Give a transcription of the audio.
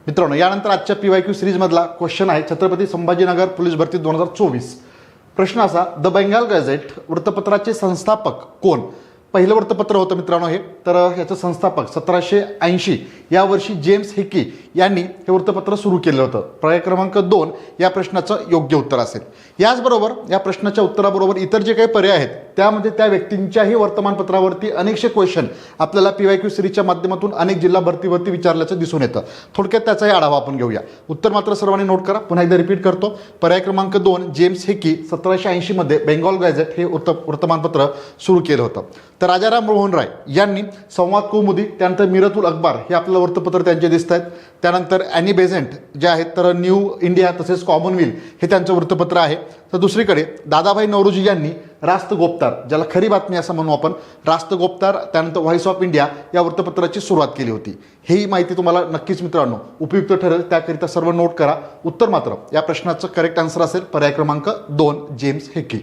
मित्रांनो, यानंतर आजच्या PYQ सिरीजमधला क्वेश्चन आहे छत्रपती संभाजीनगर पोलीस भरती 2024. प्रश्न असा, द बेंगाल गॅझेट वृत्तपत्राचे संस्थापक कोण? पहिलं वृत्तपत्र होतं मित्रांनो हे. तर याचं संस्थापक 1780 या वर्षी जेम्स हिकी यांनी हे वृत्तपत्र सुरू केलं होतं. पर्याय क्रमांक 2 या प्रश्नाचं योग्य उत्तर असेल. याचबरोबर या प्रश्नाच्या उत्तराबरोबर इतर जे काही पर्याय आहेत त्यामध्ये त्या व्यक्तींच्याही वर्तमानपत्रावरती अनेकशे क्वेश्चन आपल्याला PYQ सिरीजच्या माध्यमातून अनेक जिल्हा भरतीवरती विचारल्याचं दिसून येतं. थोडक्यात त्याचाही आढावा आपण घेऊया. उत्तर मात्र सर्वांनी नोट करा. पुन्हा एकदा रिपीट करतो. पर्याय क्रमांक 2 जेम्स हिकी 1780 मध्ये बेंगॉल गॅझेट हे वर्तमानपत्र सुरू केलं होतं. तर राजाराम मोहन राय यांनी संवाद कौमुदी, त्यानंतर मिरतुल अखबार हे आपलं वृत्तपत्र त्यांचे दिसत आहेत. त्यानंतर ॲनी बेझंट जे आहेत तर न्यू इंडिया तसेच कॉमनवेल्थ हे त्यांचं वृत्तपत्र आहे. तर दुसरीकडे दादाभाई नौरोजी यांनी रास्त गोपतार, ज्याला खरी बातमी असं म्हणू आपण, रास्त गोपतार, त्यानंतर व्हॉइस ऑफ इंडिया या वृत्तपत्राची सुरुवात केली होती. ही माहिती तुम्हाला नक्कीच मित्रांनो उपयुक्त ठरेल. त्याकरिता सर्व नोट करा. उत्तर मात्र या प्रश्नाचं करेक्ट आन्सर असेल पर्याय क्रमांक 2 जेम्स हिकी.